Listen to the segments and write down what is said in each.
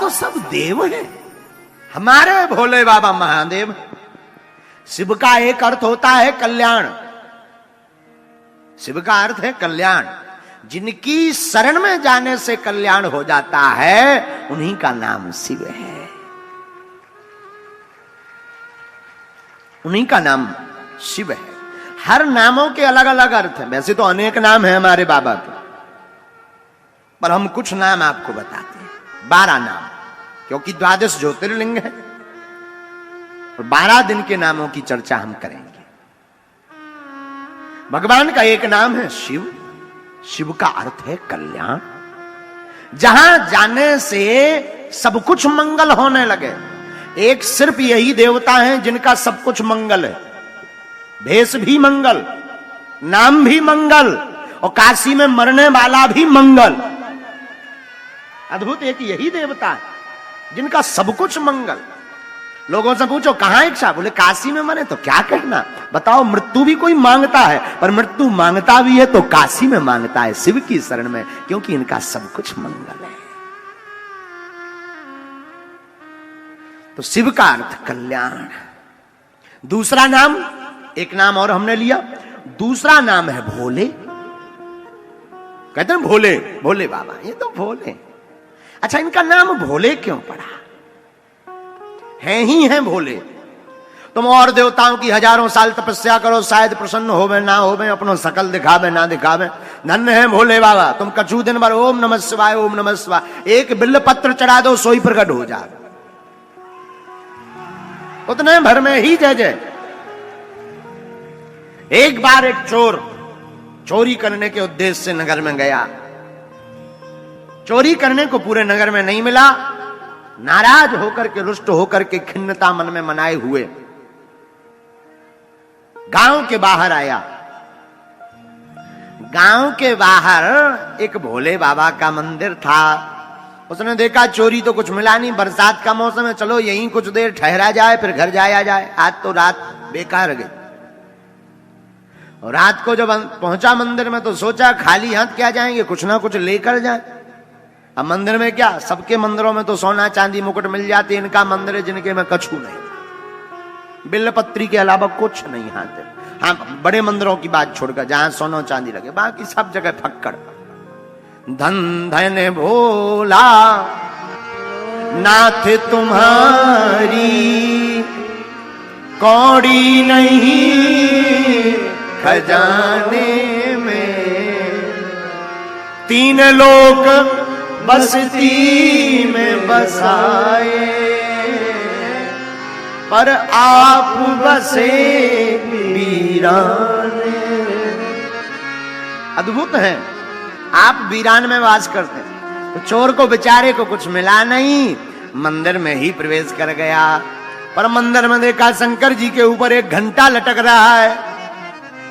तो सब देव हैं, हमारे भोले बाबा महादेव। शिव का एक अर्थ होता है कल्याण, शिव का अर्थ है कल्याण। जिनकी शरण में जाने से कल्याण हो जाता है उन्हीं का नाम शिव है, उन्हीं का नाम शिव है। हर नामों के अलग अलग अर्थ हैं। वैसे तो अनेक नाम है हमारे बाबा के, पर हम कुछ नाम आपको बताते हैं, 12 नाम, क्योंकि 12 ज्योतिर्लिंग है और 12 दिन के नामों की चर्चा हम करेंगे। भगवान का एक नाम है शिव, शिव का अर्थ है कल्याण। जहां जाने से सब कुछ मंगल होने लगे। एक सिर्फ यही देवता है जिनका सब कुछ मंगल है, भेष भी मंगल, नाम भी मंगल, और काशी में मरने वाला भी मंगल। अद्भुत एक यही देवता है जिनका सब कुछ मंगल। लोगों से पूछो कहां इच्छा, बोले काशी में मरे, तो क्या कहना, बताओ मृत्यु भी कोई मांगता है, पर मृत्यु मांगता भी है तो काशी में मांगता है, शिव की शरण में, क्योंकि इनका सब कुछ मंगल है। तो शिव का अर्थ कल्याण। दूसरा नाम, एक नाम और हमने लिया, दूसरा नाम है भोले। कहते हैं भोले, भोले बाबा, ये तो भोले। अच्छा, इनका नाम भोले क्यों पड़ा? हैं ही हैं भोले। तुम और देवताओं की हजारों साल तपस्या करो, शायद प्रसन्न होवे ना होवे, अपनो सकल दिखावे ना दिखावे, धन्य है भोले बाबा। तुम कछु दिन भर ओम नमः शिवाय ओम नमः शिवाय एक बिल्व पत्र चढ़ा दो, सोई प्रकट हो जाए, उतने भर में ही जय जय। एक बार एक चोर चोरी करने के उद्देश्य से नगर में गया, चोरी करने को पूरे नगर में नहीं मिला, नाराज होकर के, रुष्ट होकर के, खिन्नता मन में मनाए हुए गांव के बाहर आया। गांव के बाहर एक भोले बाबा का मंदिर था। उसने देखा चोरी तो कुछ मिला नहीं, बरसात का मौसम है, चलो यहीं कुछ देर ठहरा जाए फिर घर जाया जाए, आज तो रात बेकार गई। और रात को जब पहुंचा मंदिर में तो सोचा खाली हाथ क्या जाएंगे, कुछ ना कुछ लेकर जाए। अब मंदिर में क्या, सबके मंदिरों में तो सोना चांदी मुकुट मिल जाती, इनका मंदिर है जिनके में कछु नहीं, बिल्लपत्री के अलावा कुछ नहीं हाथ। हाँ, बड़े मंदिरों की बात छोड़कर जहां सोना चांदी लगे, बाकी सब जगह फक्कड़। धन धन भोला नाथ तुम्हारी कौड़ी नहीं खजाने में, 3 लोक बस्ती में बसाए, पर आप बसे वीराने। अद्भुत है, आप वीरान में वास करते हैं। तो चोर को बेचारे को कुछ मिला नहीं, मंदिर में ही प्रवेश कर गया। पर मंदिर में देखा शंकर जी के ऊपर एक घंटा लटक रहा है।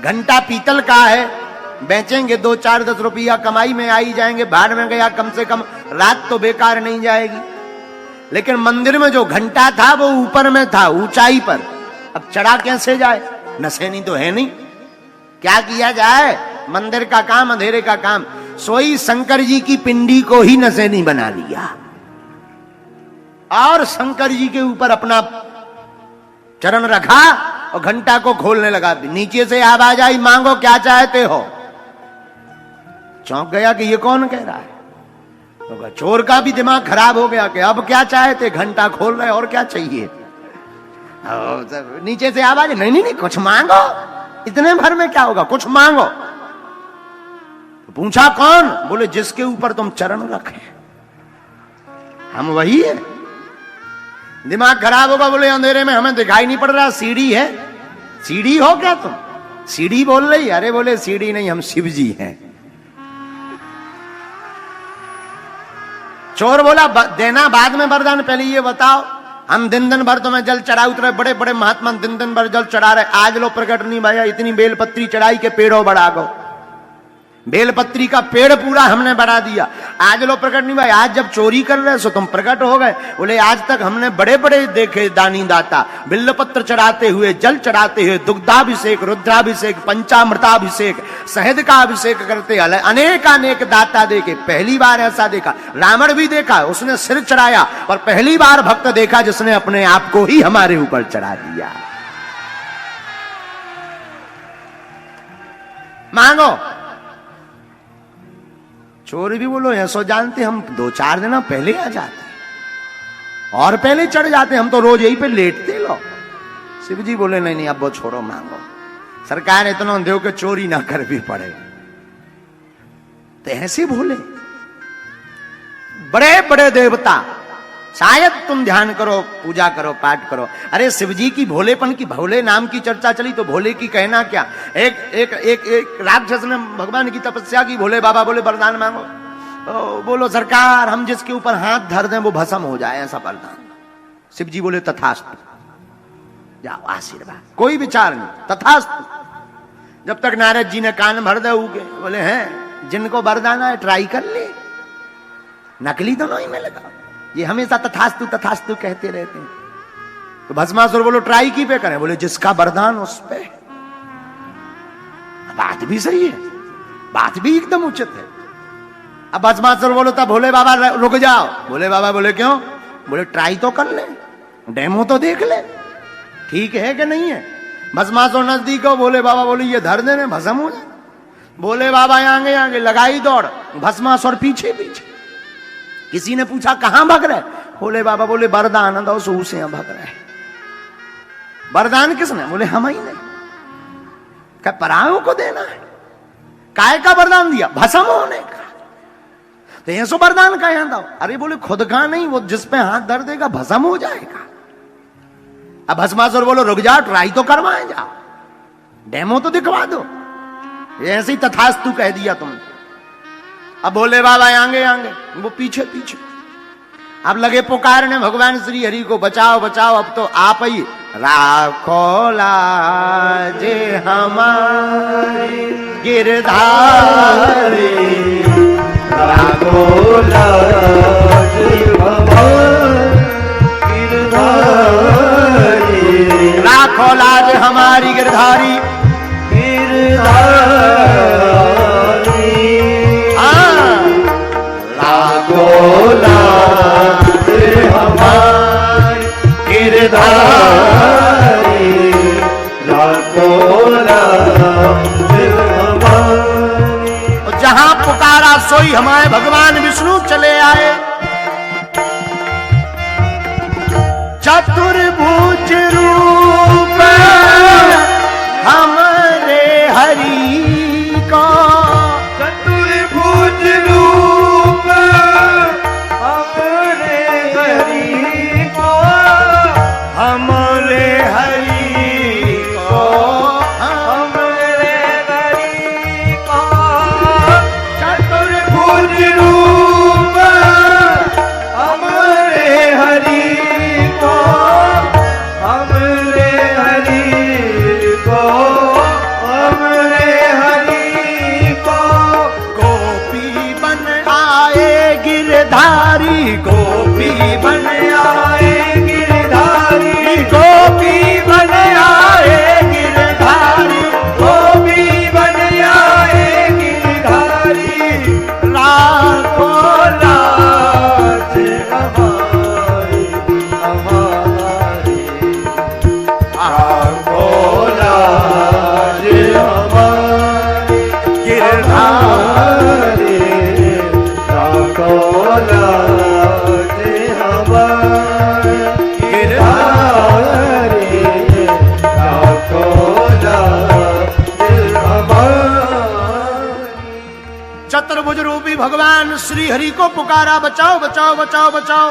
घंटा पीतल का है, बेचेंगे 2-4-10 रुपया कमाई में आई जाएंगे, भाड़ में गया, कम से कम रात तो बेकार नहीं जाएगी। लेकिन मंदिर में जो घंटा था वो ऊपर में था, ऊंचाई पर, अब चढ़ा कैसे जाए, नसेनी तो है नहीं, क्या किया जाए, मंदिर का काम अंधेरे का काम। सोई शंकर जी की पिंडी को ही नसेनी बना लिया और शंकर जी के ऊपर अपना चरण रखा और घंटा को खोलने लगा। नीचे से आवाज आई, मांगो क्या चाहते हो। चौंक गया कि ये कौन कह रहा है। तो चोर का भी दिमाग खराब हो गया कि अब क्या चाहते, घंटा खोल रहे और क्या चाहिए। नीचे से आवाज, नहीं नहीं नहीं कुछ मांगो, इतने भर में क्या होगा, कुछ मांगो। तो पूछा कौन, बोले जिसके ऊपर तुम चरण रखे हम वही है। दिमाग खराब होगा, बोले अंधेरे में हमें दिखाई नहीं पड़ रहा, सीढ़ी है, सीढ़ी हो क्या तुम, सीढ़ी बोल रही, अरे बोले सीढ़ी नहीं, हम शिव जी हैं। चोर बोला देना बाद में वरदान, पहले ये बताओ, हम दिन दिन भर तुम्हें जल चढ़ा उतरे, बड़े बड़े महात्मा दिन दिन भर जल चढ़ा रहे, आज लो प्रकट नहीं भैया, इतनी बेलपत्री चढ़ाई के पेड़ों बढ़ा गो, बेलपत्री का पेड़ पूरा हमने बढ़ा दिया। आज लो प्रकट नहीं भाई, आज जब चोरी कर रहे सो तुम प्रकट हो गए। बोले आज तक हमने बड़े बड़े देखे दानी दाता, बिल्वपत्र चढ़ाते हुए, जल चढ़ाते हुए, दुग्धाभिषेक, रुद्राभिषेक, पंचामृताभिषेक, शहद का अभिषेक करते, अनेक दाता देखे। पहली बार ऐसा देखा। रावण भी देखा, उसने सिर चढ़ाया, पर पहली बार भक्त देखा जिसने अपने आप को ही हमारे ऊपर चढ़ा दिया। मांगो। चोर भी बोलो ऐसो जानते हम 2-4 दिन पहले आ जाते और पहले चढ़ जाते, हम तो रोज यही पे लेटते लो। शिव जी बोले नहीं नहीं अब वो छोड़ो, मांगो। सरकार इतना दो के चोरी ना कर भी पड़े। तो ऐसे भोले बड़े बड़े देवता, शायद तुम ध्यान करो, पूजा करो, पाठ करो। अरे शिव जी की भोलेपन की, भोले नाम की चर्चा चली तो भोले की कहना क्या। एक राक्षस ने भगवान की तपस्या की, भोले बाबा बोले वरदान मांगो। तो बोलो सरकार हम जिसके ऊपर हाथ धर दें वो भस्म हो जाए, ऐसा वरदान। शिव जी बोले तथास्तु, जाओ आशीर्वाद, कोई विचार नहीं, तथास्तु। जब तक नारद जी ने कान भर दे उगे, बोले हैं जिनको वरदान है ट्राई कर ले, नकली तो नहीं मिलेगा। ये हमेशा तथास्तु तथास्तु कहते रहते हैं। तो भस्मासुर बोलो ट्राई की पे करें, बोले जिसका वरदान उस पे। बात भी सही है, बात भी एकदम उचित है। अब भस्मासुर बोलो तब भोले बाबा रुक जाओ। भोले बाबा बोले क्यों? बोले ट्राई तो कर ले, डेमो तो देख ले, ठीक है कि नहीं है। भस्मासुर नजदीक हो, भोले बाबा बोले ये धर देने भस्म हो जाए। भोले बाबा आगे आगे लगाई दौड़, भस्मासुर पीछे पीछे। किसी ने पूछा कहां भाग रहे? भोले बाबा बोले वरदान दो, सो से भाग रहे। वरदान किसने? बोले हम ही नहीं, क्या परायों को देना है? काय का वरदान दिया? भस्म होने का। तो ये सो वरदान का यहां दो। अरे बोले खुद का नहीं, वो जिस पे हाथ धर देगा भस्म हो जाएगा। अब भस्मासुर बोलो रुक जाओ, ट्राई तो करवाए जाओ, डेमो तो दिखवा दो। ऐसे ही तथास्तु कह दिया तुमने। अब भोले बाबा आगे आगे, वो पीछे पीछे। अब लगे पुकारने भगवान श्री हरि को, बचाओ बचाओ, अब तो आप ही। राखो लाज हमारी गिरधारी, राखो लाज हमारी गिरधारी, राखो लाज हमारी गिरधारी जहां पुकारा सोई हमारे भगवान विष्णु चले आए। चतुर्भुज रूप हमारे हरि को, चतुर्भुज रूप हमारे हरि को, हमारे हरि को, हमारे हरि को। चतुर्भुज रूप हमारे हरि को, हमारे हरि को, हमारे हरि को। गोपी बन आए गिरधारी, गोपी बन आए गिरधारी, गोपी बन आए गिरधारी, गोपी बन आए गिरधारी। राखो लाज हमारी हमारी, राखो लाज हमारी गिरधारी, राखो लाज हमारी गिरधारी, राखो लाज हमारी। चतुर्भुज रूपी भगवान श्री हरि को पुकारा, बचाओ बचाओ बचाओ बचाओ।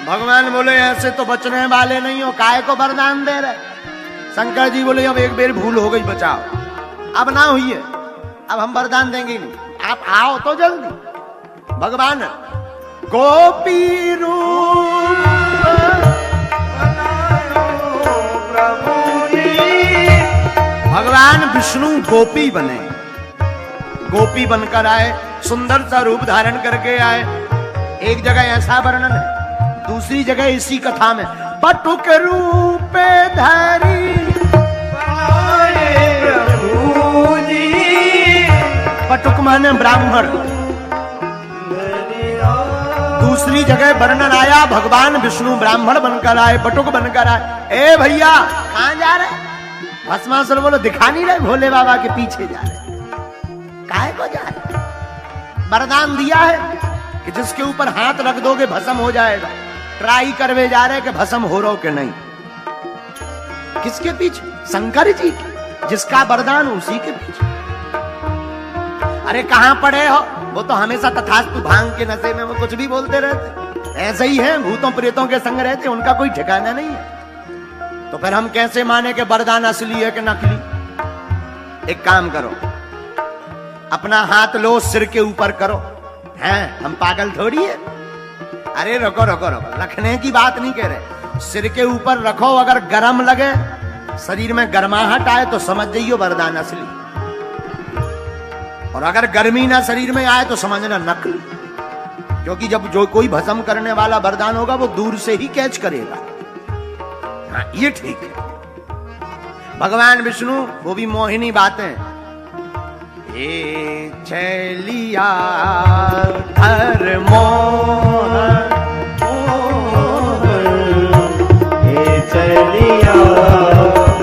भगवान बोले ऐसे तो बचने वाले नहीं हो, काय को वरदान दे रहे। शंकर जी बोले अब एक बेर भूल हो गई, बचाओ, अब ना हुई है, अब हम वरदान देंगे नहीं, आप आओ तो जल्दी। भगवान गोपी रूप भगवान विष्णु गोपी बने। गोपी बनकर आए, सुंदर सा रूप धारण करके आए। एक जगह ऐसा वर्णन है, दूसरी जगह इसी कथा में बटुक रूप धारी प्रभु जी। बटुक माने ब्राह्मण। दूसरी जगह वर्णन आया भगवान विष्णु ब्राह्मण बनकर आए, बटुक बनकर आए। ए भैया कहां जा रहे? भस्मासुर बोलो दिखा नहीं रहे, भोले बाबा के पीछे जा रहे। काहे को जा रहे? वरदान दिया है कि जिसके ऊपर हाथ रख दोगे भस्म हो जाएगा। ट्राई करवे जा रहे कि भस्म हो रहो कि नहीं। किसके पीछे? शंकर जी के, जिसका वरदान उसी के पीछे। अरे कहां पड़े हो? वो तो हमेशा तथास्तु भांग के नशे में वो कुछ भी बोलते रहते, ऐसे ही है, भूतों प्रेतों के संग रहते, उनका कोई ठिकाना नहीं है। तो फिर हम कैसे माने कि वरदान असली है कि नकली? एक काम करो, अपना हाथ लो, सिर के ऊपर करो। हैं, हम पागल थोड़ी है। अरे रुको रुको रुको, रखने की बात नहीं कह रहे, सिर के ऊपर रखो। अगर गर्म लगे, शरीर में गर्माहट आए तो समझ जाइयो वरदान असली, और अगर गर्मी ना शरीर में आए तो समझना नकली। क्योंकि जब जो कोई भस्म करने वाला वरदान होगा वो दूर से ही कैच करेगा। हाँ, ये ठीक है। भगवान विष्णु वो भी मोहिनी बातें, ये चलिया धर मोहन, ये चलिया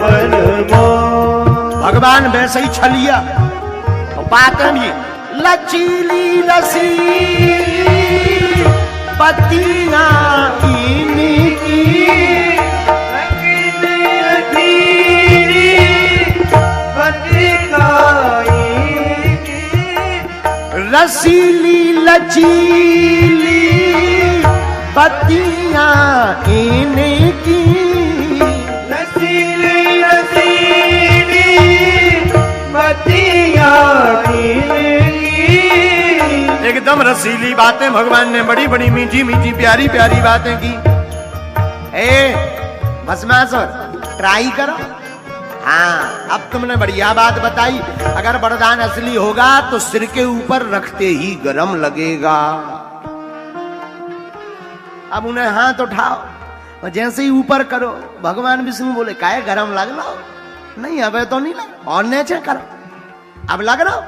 मन मोहन। भगवान वैसे ही छलिया, बातें भी लचीली रसीली पतियां इनकी, रसीली लचीली पतियां इनकी, रसीली रसीली पतियां इनकी। एकदम रसीली बातें भगवान ने, बड़ी बड़ी मीठी मीठी प्यारी प्यारी बातें की। ए भस्मासुर ट्राई करो। हाँ, अब तुमने बढ़िया बात बताई। अगर वरदान असली होगा तो सिर के ऊपर रखते ही गरम लगेगा। अब उन्हें हाथ उठाओ और जैसे ही ऊपर करो, भगवान विष्णु बोले काहे गरम लग रहा हो? नहीं अबे तो नहीं लग। और नीचे करो, अब लग रहा हो?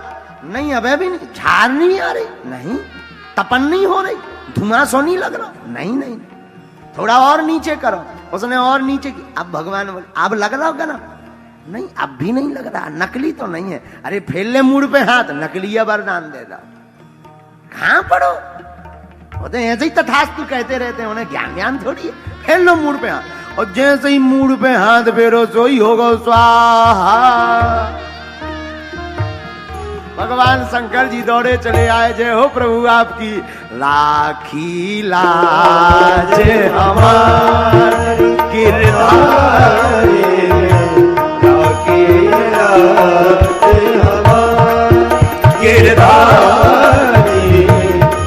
नहीं अबे भी नहीं। झार नहीं आ रही? नहीं। तपन नहीं हो रही? धुआं सो नहीं लग रहा? नहीं नहीं। थोड़ा और नीचे करो। उसने और नीचे की। अब भगवान बोले अब लग रहा हो गरम? नहीं अब भी नहीं लग रहा। नकली तो नहीं है। अरे फेल ले मुड़ पे हाथ, नकली वरदान दे रहा। कहां पड़ो? वो तो ऐसे ही तथास्तु कहते रहते हैं, उन्हें ज्ञान ज्ञान थोड़ी है। फेल लो मुड़ पे हाथ, और जैसे ही मुड़ पे हाथ फेरो सो ही होगा स्वाहा। भगवान शंकर जी दौड़े चले आए, जय हो प्रभु आपकी। राखी लाज हमारी गिरधारी, राखी लाज हमारी गिरधारी,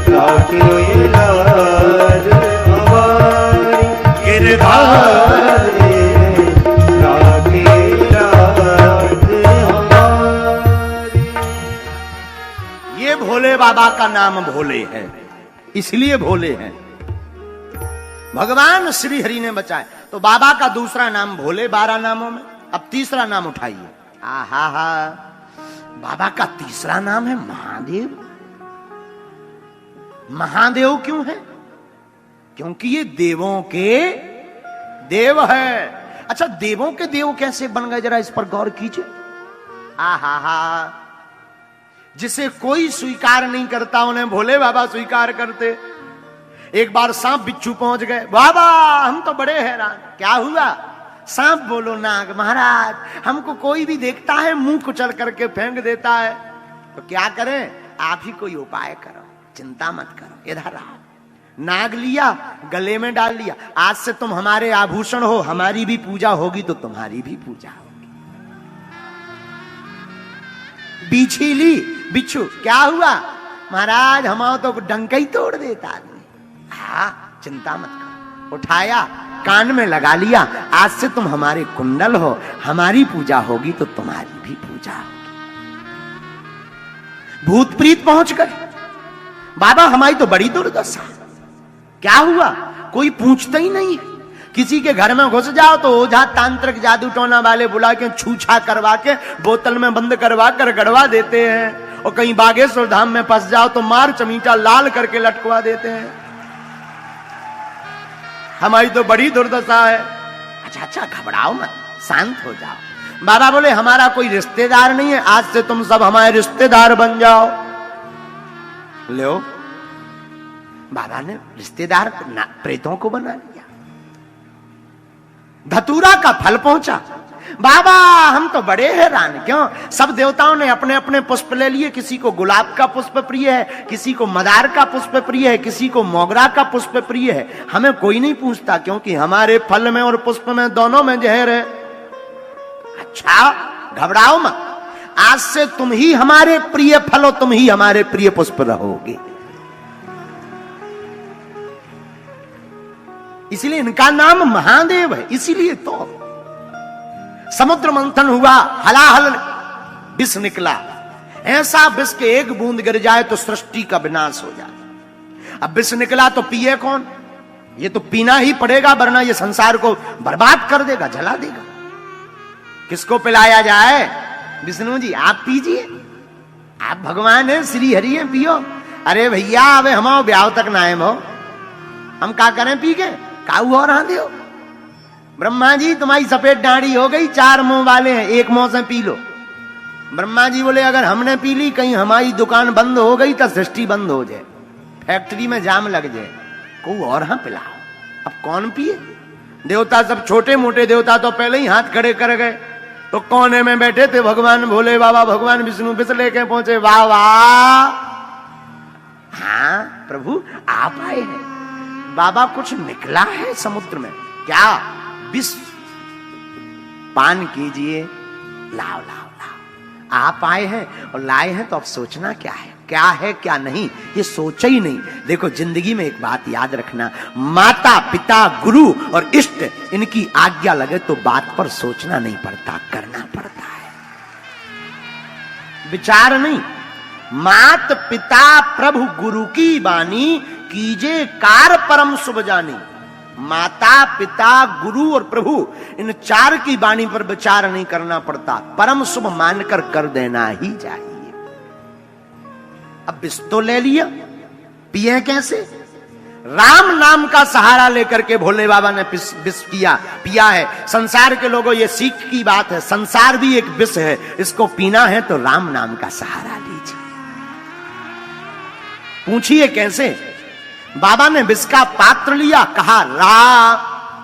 राखी लाज हमारी गिरधारी, राखी लाज हमारी। ये भोले बाबा का नाम भोले है, इसलिए भोले हैं। भगवान श्री हरि ने बचाए। तो बाबा का दूसरा नाम भोले, 12 नामों में। अब तीसरा नाम उठाइए। आहा हा, बाबा का तीसरा नाम है महादेव। महादेव क्यों है? क्योंकि ये देवों के देव है। अच्छा, देवों के देव कैसे बन गए, जरा इस पर गौर कीजिए। आहा हा, जिसे कोई स्वीकार नहीं करता उन्हें भोले बाबा स्वीकार करते। एक बार सांप बिच्छू पहुंच गए, बाबा हम तो बड़े हैरान। क्या हुआ? सांप बोलो नाग महाराज, हमको कोई भी देखता है मुंह कुचल करके फेंक देता है, तो क्या करें? आप ही कोई उपाय करो, चिंता मत करो। इधर आओ। नाग लिया, गले में डाल लिया। आज से तुम हमारे आभूषण हो, हमारी भी पूजा होगी तो तुम्हारी भी पूजा होगी। बिच्छी ली, बिच्छू क्या हुआ? महाराज हमारा तो डंका ही तोड़ देता आदमी। हाँ, चिंता मत करो। उठाया, कान में लगा लिया। आज से तुम हमारे कुंडल हो, हमारी पूजा होगी तो तुम्हारी भी पूजा होगी। भूत प्रीत पहुंच गए। बाबा हमारी तो बड़ी दुर्दशा, क्या हुआ कोई पूछता ही नहीं है। किसी के घर में घुस जाओ तो ओझा तांत्रिक जादू टोना वाले बुला के छूछा करवा के बोतल में बंद करवा कर गड़वा देते हैं, और कहीं बागेश्वर धाम में फंस जाओ तो मार चमीटा लाल करके लटकवा देते हैं। हमारी तो बड़ी दुर्दशा है। अच्छा घबराओ मत, शांत हो जाओ। बाबा बोले हमारा कोई रिश्तेदार नहीं है, आज से तुम सब हमारे रिश्तेदार बन जाओ। लो, बाबा ने रिश्तेदार प्रेतों को बना लिया। धतूरा का फल पहुंचा। बाबा हम तो बड़े हैरान, क्यों? सब देवताओं ने अपने अपने पुष्प ले लिए। किसी को गुलाब का पुष्प प्रिय है, किसी को मदार का पुष्प प्रिय है, किसी को मोगरा का पुष्प प्रिय है। हमें कोई नहीं पूछता, क्योंकि हमारे फल में और पुष्प में दोनों में जहर है। अच्छा घबराओ मत, आज से तुम ही हमारे प्रिय फल, तुम ही हमारे प्रिय पुष्प रहोगे। इसलिए इनका नाम महादेव है। इसीलिए तो समुद्र मंथन हुआ, हलाहल विष निकला। ऐसा विष के एक बूंद गिर जाए तो सृष्टि का विनाश हो जाए। अब विष निकला तो पिए कौन? ये तो पीना ही पड़ेगा, वरना ये संसार को बर्बाद कर देगा, जला देगा। किसको पिलाया जाए? विष्णु जी आप पीजिए, आप भगवान है, श्री हरि है, पियो। अरे भैया अब हम ब्याह तक ना आए हो, हम क्या करें पी के? काऊ और हाँ दियो। ब्रह्मा जी तुम्हारी सफेद दाढ़ी हो गई, 4 मुंह वाले हैं, एक मुंह से पी लो। ब्रह्मा जी बोले अगर हमने पी ली, कहीं हमारी दुकान बंद हो गई तो सृष्टि बंद हो जाए, फैक्ट्री में जाम लग जाए, को और हाँ पिलाओ। अब कौन पिए? देवता सब छोटे मोटे देवता तो पहले ही हाथ खड़े कर गए। तो कोने में बैठे थे भगवान भोले बाबा, भगवान विष्णु विष लेके पहुंचे। वाह वाह, हाँ प्रभु आप आए हैं। बाबा कुछ निकला है समुद्र में, क्या? विष पान कीजिए, लाओ लाओ लाओ। आप आए हैं और लाए हैं तो अब सोचना क्या है क्या नहीं, ये सोचा ही नहीं। देखो जिंदगी में एक बात याद रखना, माता पिता गुरु और इष्ट इनकी आज्ञा लगे तो बात पर सोचना नहीं पड़ता, करना पड़ता है, विचार नहीं। मात पिता प्रभु गुरु की बानी, कीजे कार परम शुभ जानी। माता पिता गुरु और प्रभु इन 4 की बानी पर विचार नहीं करना पड़ता, परम शुभ मानकर कर देना ही चाहिए। अब विष तो ले लिया, पिए कैसे? राम नाम का सहारा लेकर के भोले बाबा ने विष पिया है। संसार के लोगों ये सीख की बात है, संसार भी एक विष है, इसको पीना है तो राम नाम का सहारा लीजिए। पूछिए कैसे? बाबा ने विष का पात्र लिया, कहा रा,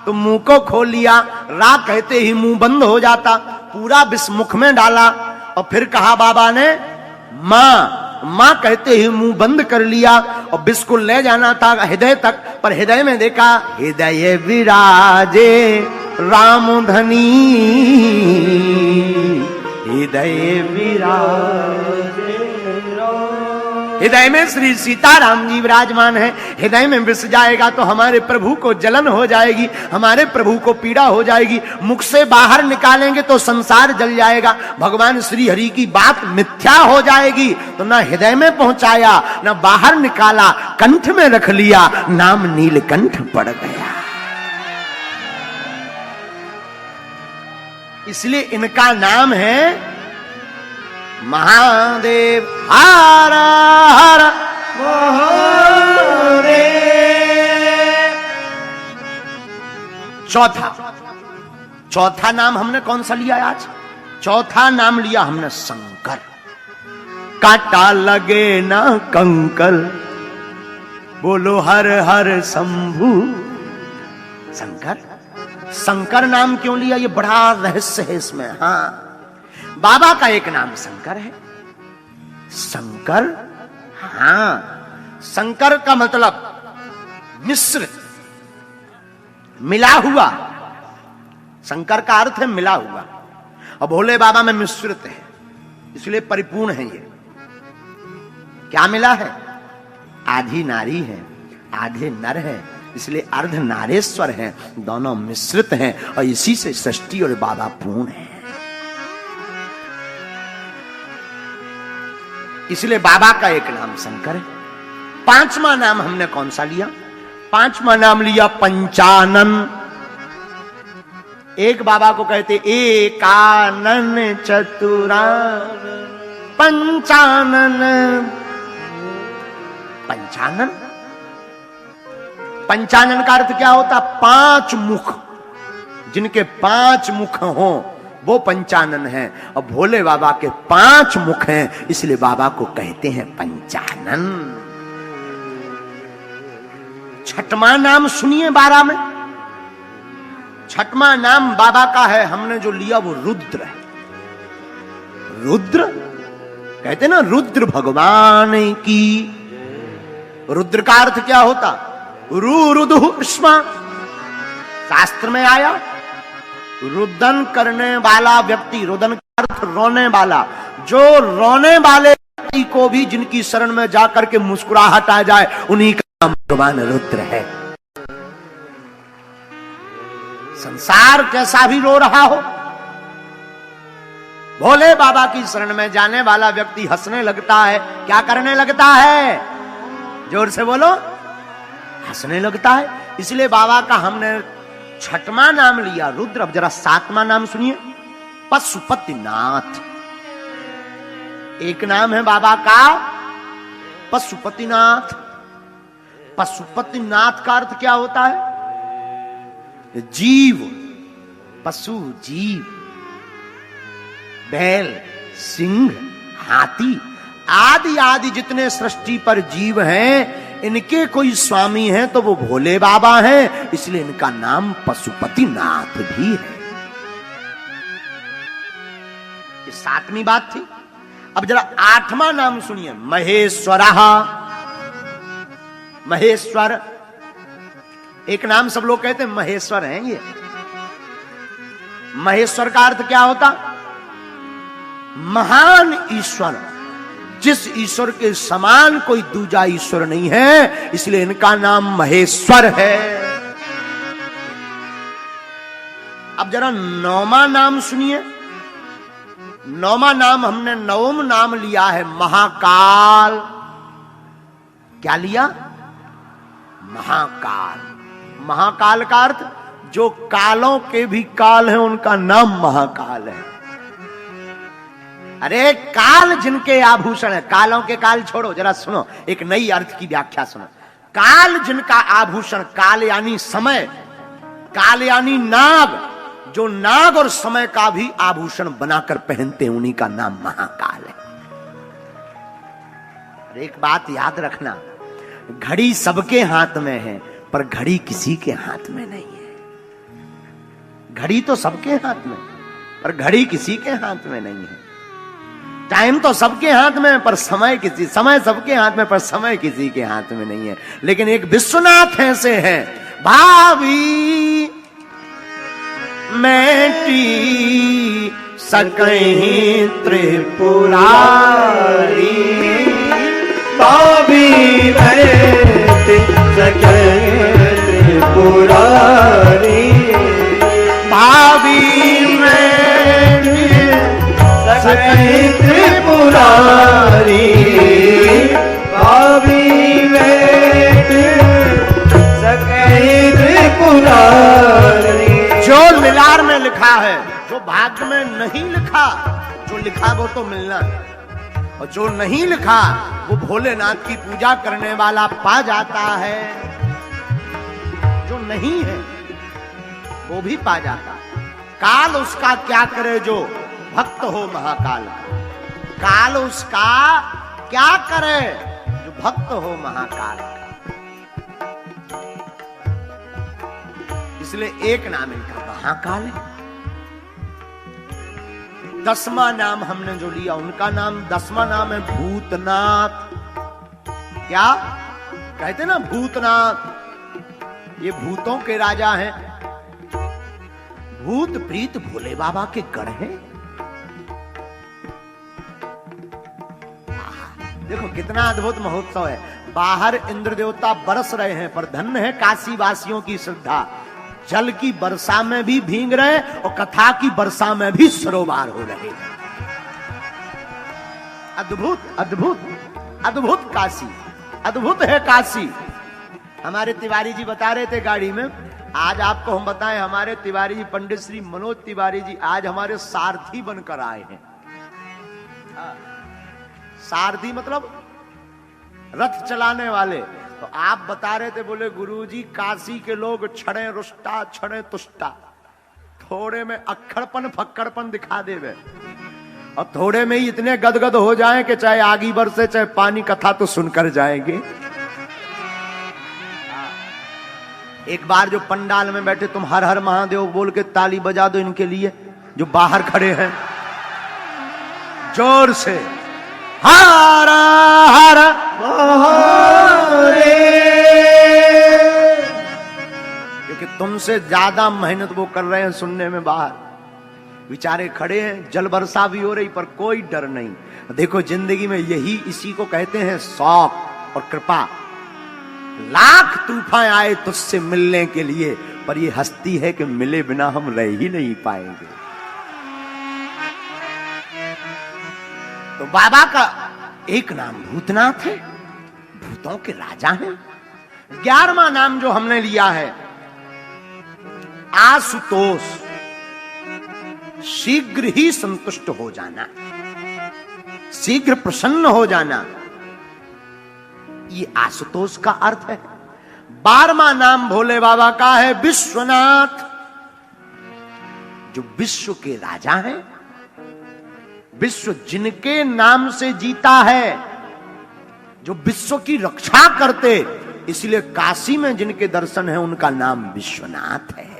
तो मुंह को खोल लिया। रा कहते ही मुंह बंद हो जाता, पूरा विष मुख में डाला। और फिर कहा बाबा ने मां, मां कहते ही मुंह बंद कर लिया। और विष को ले जाना था हृदय तक, पर हृदय में देखा हृदय विराजे राम धनी, हृदय विराजे। हृदय में श्री सीताराम जी विराजमान है। हृदय में विष जाएगा तो हमारे प्रभु को जलन हो जाएगी, हमारे प्रभु को पीड़ा हो जाएगी। मुख से बाहर निकालेंगे तो संसार जल जाएगा, भगवान श्री हरि की बात मिथ्या हो जाएगी। तो ना हृदय में पहुंचाया, ना बाहर निकाला, कंठ में रख लिया, नाम नीलकंठ पड़ गया। इसलिए इनका नाम है महादेव। हर हर महादेव। चौथा नाम हमने कौन सा लिया आज? चौथा नाम लिया हमने शंकर। कांटा लगे ना कंकर, बोलो हर हर शंभु शंकर। शंकर नाम क्यों लिया? ये बड़ा रहस्य है इसमें। हाँ, बाबा का एक नाम शंकर है। शंकर, हाँ, शंकर का मतलब मिश्र, मिला हुआ। शंकर का अर्थ है मिला हुआ, और भोले बाबा में मिश्रित है, इसलिए परिपूर्ण है। ये क्या मिला है? आधी नारी है, आधे नर है, इसलिए अर्ध नारेश्वर है, दोनों मिश्रित हैं, और इसी से सृष्टि और बाबा पूर्ण है। इसलिए बाबा का एक नाम शंकर है। पांचवा नाम हमने कौन सा लिया? पांचवा नाम लिया पंचानन। एक बाबा को कहते एकानन चतुरानन पंचानन। पंचानन, पंचानन का अर्थ क्या होता? पांच मुख। जिनके पांच मुख हों वो पंचानन है। और भोले बाबा के पांच मुख हैं, इसलिए बाबा को कहते हैं पंचानन। छठवां नाम सुनिए 12 में। छठवां नाम बाबा का है, हमने जो लिया वो रुद्र है। रुद्र कहते ना, रुद्र भगवान की। रुद्र का अर्थ क्या होता? रुदुष्मा। शास्त्र में आया रुदन करने वाला व्यक्ति, रुदन का अर्थ रोने वाला। जो रोने वाले व्यक्ति को भी जिनकी शरण में जाकर के मुस्कुराहट आ जाए, उन्हीं का नाम भगवान रुद्र है। संसार कैसा भी रो रहा हो, भोले बाबा की शरण में जाने वाला व्यक्ति हंसने लगता है। क्या करने लगता है? जोर से बोलो। हंसने लगता है। इसलिए बाबा का हमने छठवां नाम लिया रुद्र। अब जरा सातवां नाम सुनिए, पशुपतिनाथ। एक नाम है बाबा का पशुपतिनाथ। पशुपतिनाथ का अर्थ क्या होता है? जीव, पशु जीव। बैल, सिंह, हाथी आदि आदि जितने सृष्टि पर जीव हैं, इनके कोई स्वामी हैं तो वो भोले बाबा हैं। इसलिए इनका नाम पशुपतिनाथ भी है। ये सातवीं बात थी। अब जरा आठवां नाम सुनिए, महेश्वर। महेश्वर एक नाम सब लोग कहते हैं महेश्वर हैं ये। महेश्वर का अर्थ क्या होता? महान ईश्वर। जिस ईश्वर के समान कोई दूजा ईश्वर नहीं है, इसलिए इनका नाम महेश्वर है। अब जरा नौवां नाम सुनिए। नौवां नाम हमने नवम नाम लिया है महाकाल। क्या लिया? महाकाल। महाकाल का अर्थ जो कालों के भी काल है, उनका नाम महाकाल है। अरे काल जिनके आभूषण है, कालों के काल छोड़ो, जरा सुनो, एक नई अर्थ की व्याख्या सुनो। काल जिनका आभूषण, काल यानी समय, काल यानी नाग, जो नाग और समय का भी आभूषण बनाकर पहनते हैं, उन्हीं का नाम महाकाल है। एक बात याद रखना, घड़ी सबके हाथ में है पर घड़ी किसी के हाथ में नहीं है। घड़ी तो सबके हाथ में पर घड़ी किसी के हाथ में नहीं है। टाइम तो सबके हाथ में पर समय सबके हाथ में पर समय किसी के हाथ में नहीं है। लेकिन एक विश्वनाथ ऐसे हैं, भावी मैटी सकहीं त्रिपुरारी, भावी मैटी सकहीं त्रिपुरारी, भावी मैटी सकहीं त्रिपुरारी, भावी मैटी सकहीं त्रिपुरारी। जो लीलार में लिखा है, जो भाग्य में नहीं लिखा, जो लिखा वो तो मिलना है, और जो नहीं लिखा वो भोलेनाथ की पूजा करने वाला पा जाता है। जो नहीं है वो भी पा जाता। काल उसका क्या करे जो भक्त हो महाकाल का। काल उसका क्या करे जो भक्त हो महाकाल का। इसलिए एक नाम इनका महाकाल है। 10वां नाम हमने जो लिया, उनका नाम 10वां नाम है भूतनाथ। क्या कहते ना भूतनाथ, ये भूतों के राजा हैं। भूत प्रीत भोले बाबा के गढ़ हैं। देखो कितना अद्भुत महोत्सव है। बाहर इंद्र देवता बरस रहे हैं, पर धन्य है काशी वासियों की श्रद्धा। जल की वर्षा में भी भीग रहे और कथा की वर्षा में भी सरोवार हो रहे हैं। अद्भुत अद्भुत अद्भुत काशी, अद्भुत है काशी। हमारे तिवारी जी बता रहे थे गाड़ी में, आज आपको हम बताएं, हमारे तिवारी जी पंडित श्री मनोज तिवारी जी आज हमारे सारथी बनकर आए हैं। सारथी मतलब रथ चलाने वाले। तो आप बता रहे थे, बोले गुरुजी काशी के लोग छड़े रुष्टा छड़े तुष्टा, थोड़े में अक्खड़पन फक्कड़पन दिखा देवे और थोड़े में ही इतने गदगद हो जाएं कि चाहे आगी बरसे चाहे पानी, कथा तो सुनकर जाएंगे। एक बार जो पंडाल में बैठे, तुम हर हर महादेव बोल के ताली बजा दो इनके लिए जो बाहर खड़े हैं, जोर से हर हर महादेव। क्योंकि तुमसे ज्यादा मेहनत वो कर रहे हैं सुनने में, बाहर बेचारे खड़े हैं, जल वर्षा भी हो रही पर कोई डर नहीं। देखो जिंदगी में यही, इसी को कहते हैं शौक और कृपा। लाख तूफान आए तुझसे मिलने के लिए, पर ये हस्ती है कि मिले बिना हम रह ही नहीं पाएंगे। तो बाबा का एक नाम भूतनाथ है, भूतों के राजा हैं। 11वां नाम जो हमने लिया है आशुतोष, शीघ्र ही संतुष्ट हो जाना, शीघ्र प्रसन्न हो जाना, ये आशुतोष का अर्थ है। 12वां नाम भोले बाबा का है विश्वनाथ, जो विश्व के राजा हैं। विश्व जिनके नाम से जीता है, जो विश्व की रक्षा करते, इसलिए काशी में जिनके दर्शन है उनका नाम विश्वनाथ है।